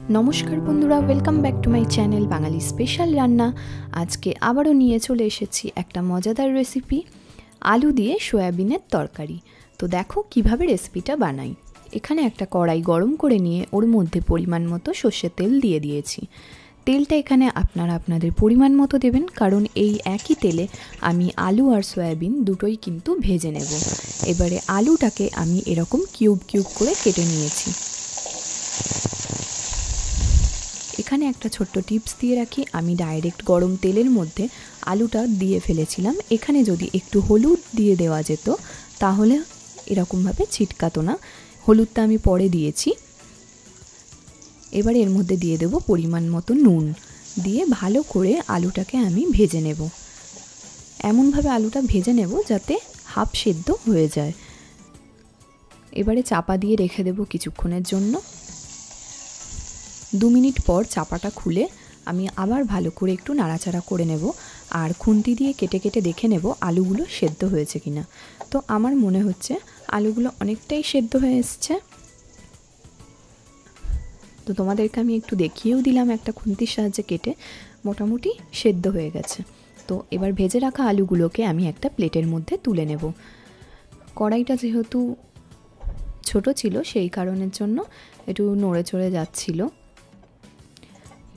नमस्कार बंधुरा welcome back to my channel Bangali special रान्ना। आज के आबारो निये चले एसेछि एकटा मजादार रेसिपि आलू दिए सोयाबिनेर तरकारी। तो देखो किभाबे रेसिपिटा बानाई। एखाने एकटा कड़ाई गरम करे निये ओर मध्य परिमाण मतो सर्षेर तेल दिए दिएछि। तेलटा एखाने आपनारा आपनादेर परिमाण मतो देबेन, कारण एई एकई तेले आमी आलू और सोयाबिन दुटोई किन्तु भेजे नेब। एबारे आलूटाके आमी एरकम किউব किউব करे केटे निয়েছি। এখানে একটা ছোট্ট টিপস দিয়ে রাখি, আমি ডাইরেক্ট গরম তেলের মধ্যে আলুটা দিয়ে ফেলেছিলাম। এখানে যদি একটু হলুদ দিয়ে দেওয়া যেত তাহলে এরকমভাবে ছিটকাতো না। হলুদটা আমি পরে দিয়েছি। এবার এর মধ্যে দিয়ে দেব পরিমাণ মতো নুন, দিয়ে ভালো করে আলুটাকে আমি ভেজে নেব। এমনভাবে আলুটা ভেজে নেব যাতে হাফ সেদ্ধ হয়ে যায়। এবারে চাপা দিয়ে রেখে দেব কিছুক্ষণের জন্য। 2 মিনিট পর চাপাটা খুলে আমি আবার ভালো করে একটু নাড়াচাড়া করে নেব আর খুন্তি দিয়ে কেটে কেটে দেখে নেব আলুগুলো সেদ্ধ হয়েছে কিনা। তো আমার মনে হচ্ছে আলুগুলো অনেকটাই সেদ্ধ হয়ে এসেছে। তো তোমাদেরকে আমি একটু দেখিয়েও দিলাম একটা খুন্তির সাহায্যে কেটে, মোটামুটি সেদ্ধ হয়ে গেছে। তো এবার ভেজে রাখা আলুগুলোকে আমি একটা প্লেটের মধ্যে তুলে নেব। কড়াইটা যেহেতু ছোট ছিল সেই কারণের জন্য একটু নড়ে চড়ে যাচ্ছিল।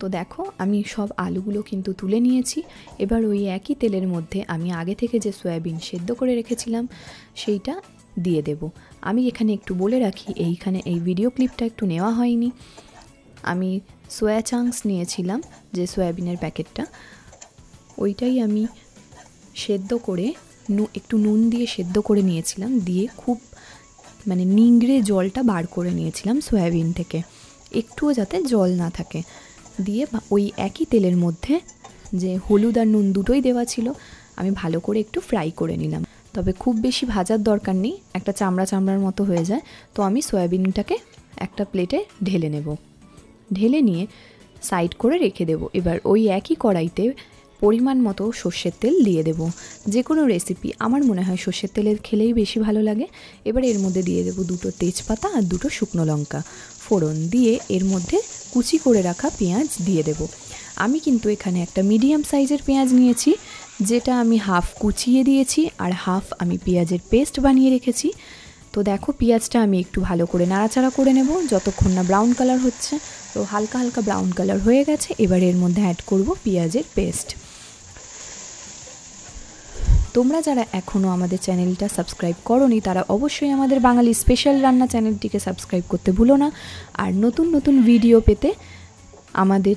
তো দেখো আমি সব আলুগুলো কিন্তু তুলে নিয়েছি। এবার ওই একই তেলের মধ্যে আমি আগে থেকে যে সয়াবিন সেদ্ধ করে রেখেছিলাম সেইটা দিয়ে দেব। আমি এখানে একটু বলে রাখি, এইখানে এই ভিডিও ক্লিপটা একটু নেওয়া হয়নি। আমি সোয়া চাংস নিয়েছিলাম, যে সয়াবিনের প্যাকেটটা, ওইটাই আমি সেদ্ধ করে একটু নুন দিয়ে সেদ্ধ করে নিয়েছিলাম, দিয়ে খুব নিংড়ে জলটা বার করে নিয়েছিলাম সয়াবিন থেকে, একটুও যাতে জল না থাকে। দিয়ে ওই একই তেলের মধ্যে যে হলুদ আর নুন দুটোই দেওয়া ছিল আমি ভালো করে একটু ফ্রাই করে নিলাম। তবে খুব বেশি ভাজার দরকার নেই, একটা চামড়া চামড়ার মতো হয়ে যায়। তো আমি সয়াবিনটাকে একটা প্লেটে ঢেলে নেব। ঢেলে নিয়ে সাইড করে রেখে দেব। এবার ওই একই কড়াইতে পরিমাণ মতো সর্ষের তেল দিয়ে দেব। যে কোনো রেসিপি আমার মনে হয় সর্ষের তেলের খেলেই বেশি ভালো লাগে। এবার এর মধ্যে দিয়ে দেব 2টো তেজপাতা আর 2টো শুকনো লঙ্কা ফোড়ন দিয়ে এর মধ্যে কুচি করে রাখা পেঁয়াজ দিয়ে দেব। আমি কিন্তু এখানে একটা মিডিয়াম সাইজের পেঁয়াজ নিয়েছি, যেটা আমি হাফ কুচিয়ে দিয়েছি আর হাফ আমি পেঁয়াজের পেস্ট বানিয়ে রেখেছি। তো দেখো পেঁয়াজটা আমি একটু ভালো করে নাড়াচাড়া করে নেব যতক্ষণ না ব্রাউন কালার হচ্ছে। তো হালকা হালকা ব্রাউন কালার হয়ে গেছে। এবার এর মধ্যে অ্যাড করব পেঁয়াজের পেস্ট। তোমরা যারা এখনও আমাদের চ্যানেলটা সাবস্ক্রাইব করোনি তারা অবশ্যই আমাদের বাঙালি স্পেশাল রান্না চ্যানেলটিকে সাবস্ক্রাইব করতে ভুলো না। আর নতুন নতুন ভিডিও পেতে আমাদের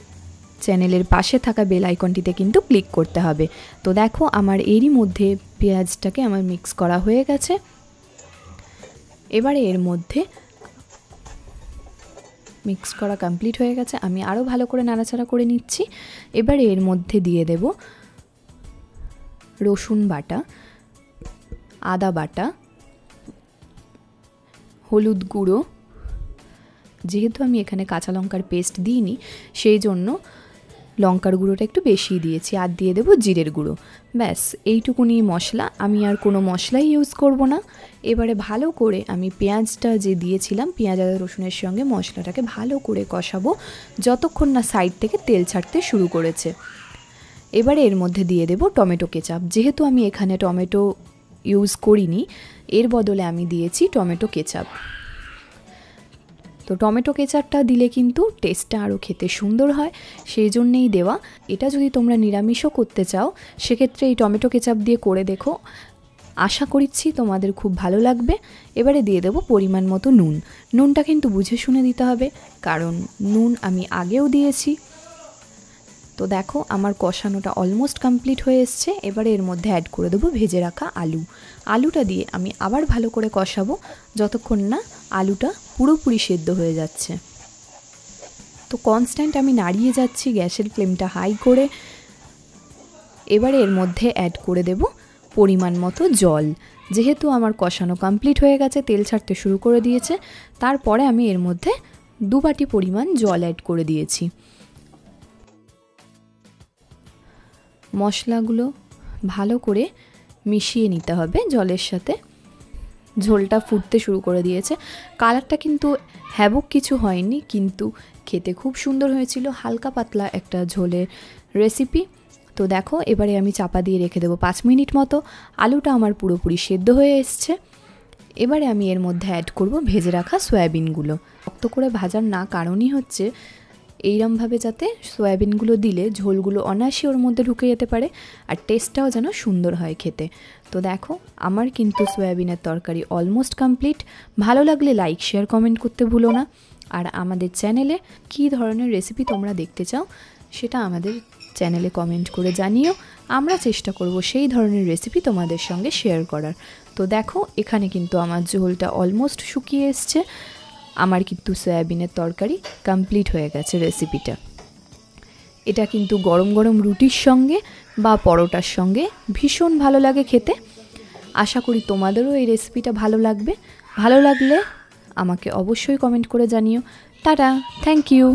চ্যানেলের পাশে থাকা বেল আইকনটিতে কিন্তু ক্লিক করতে হবে। তো দেখো আমার এরই মধ্যে পেঁয়াজটাকে আমার মিক্স করা হয়ে গেছে। এবারে এর মধ্যে মিক্স করা কমপ্লিট হয়ে গেছে, আমি আরও ভালো করে নাড়াচাড়া করে নিচ্ছি। এবারে এর মধ্যে দিয়ে দেব রসুন বাটা, আদা বাটা, হলুদ গুঁড়ো, যেহেতু আমি এখানে কাঁচা লঙ্কার পেস্ট দিইনি সেই জন্য লঙ্কার গুঁড়োটা একটু বেশি দিয়েছি, আর দিয়ে দেব জিরের গুঁড়ো। ব্যাস এইটুকুনি মশলা, আমি আর কোনো মশলাই ইউজ করব না। এবারে ভালো করে আমি পেঁয়াজটা যে দিয়েছিলাম পেঁয়াজ আর রসুনের সঙ্গে মশলাটাকে ভালো করে কষাবো যতক্ষণ না সাইড থেকে তেল ছাড়তে শুরু করেছে। এবারে এর মধ্যে দিয়ে দেব টমেটো কেচাপ। যেহেতু আমি এখানে টমেটো ইউজ করিনি, এর বদলে আমি দিয়েছি টমেটো কেচাপ। তো টমেটো কেচাপটা দিলে কিন্তু টেস্টটা আরও খেতে সুন্দর হয়, সেই জন্যেই দেওয়া। এটা যদি তোমরা নিরামিষও করতে চাও সেক্ষেত্রে এই টমেটো কেচাপ দিয়ে করে দেখো, আশা করছি তোমাদের খুব ভালো লাগবে। এবারে দিয়ে দেব পরিমাণ মতো নুন। নুনটা কিন্তু বুঝে শুনে দিতে হবে, কারণ নুন আমি আগেও দিয়েছি। তো দেখো আমার কষানোটা অলমোস্ট কমপ্লিট হয়ে এসছে। এবারে এর মধ্যে অ্যাড করে দেবো ভেজে রাখা আলু। আলুটা দিয়ে আমি আবার ভালো করে কষাবো যতক্ষণ না আলুটা পুরোপুরি সেদ্ধ হয়ে যাচ্ছে। তো কনস্ট্যান্ট আমি নাড়িয়ে যাচ্ছি গ্যাসের ফ্লেমটা হাই করে। এবারে এর মধ্যে অ্যাড করে দেব পরিমাণ মতো জল। যেহেতু আমার কষানো কমপ্লিট হয়ে গেছে, তেল ছাড়তে শুরু করে দিয়েছে, তারপরে আমি এর মধ্যে 2 বাটি পরিমাণ জল অ্যাড করে দিয়েছি। মশলাগুলো ভালো করে মিশিয়ে নিতে হবে জলের সাথে। ঝোলটা ফুটতে শুরু করে দিয়েছে। কালারটা কিন্তু হ্যাবক কিছু হয়নি, কিন্তু খেতে খুব সুন্দর হয়েছিল, হালকা পাতলা একটা ঝোলের রেসিপি। তো দেখো এবারে আমি চাপা দিয়ে রেখে দেবো 5 মিনিট মতো। আলুটা আমার পুরোপুরি সেদ্ধ হয়ে এসছে। এবারে আমি এর মধ্যে অ্যাড করব ভেজে রাখা সয়াবিনগুলো। শক্ত করে ভাজার না কারণই হচ্ছে এইরমভাবে যাতে সয়াবিনগুলো দিলে ঝোলগুলো অনায়াসে ওর মধ্যে ঢুকে যেতে পারে আর টেস্টটাও যেন সুন্দর হয় খেতে। তো দেখো আমার কিন্তু সয়াবিনের তরকারি অলমোস্ট কমপ্লিট। ভালো লাগলে লাইক শেয়ার কমেন্ট করতে ভুলো না। আর আমাদের চ্যানেলে কী ধরনের রেসিপি তোমরা দেখতে চাও সেটা আমাদের চ্যানেলে কমেন্ট করে জানিও। আমরা চেষ্টা করব সেই ধরনের রেসিপি তোমাদের সঙ্গে শেয়ার করার। তো দেখো এখানে কিন্তু আমার ঝোলটা অলমোস্ট শুকিয়ে এসছে। আমার কিন্তু সয়াবিনের তরকারি কমপ্লিট হয়ে গেছে রেসিপিটা। এটা কিন্তু গরম গরম রুটির সঙ্গে বা পরোটার সঙ্গে ভীষণ ভালো লাগে খেতে। আশা করি তোমাদেরও এই রেসিপিটা ভালো লাগবে। ভালো লাগলে আমাকে অবশ্যই কমেন্ট করে জানিও। Tata, thank you.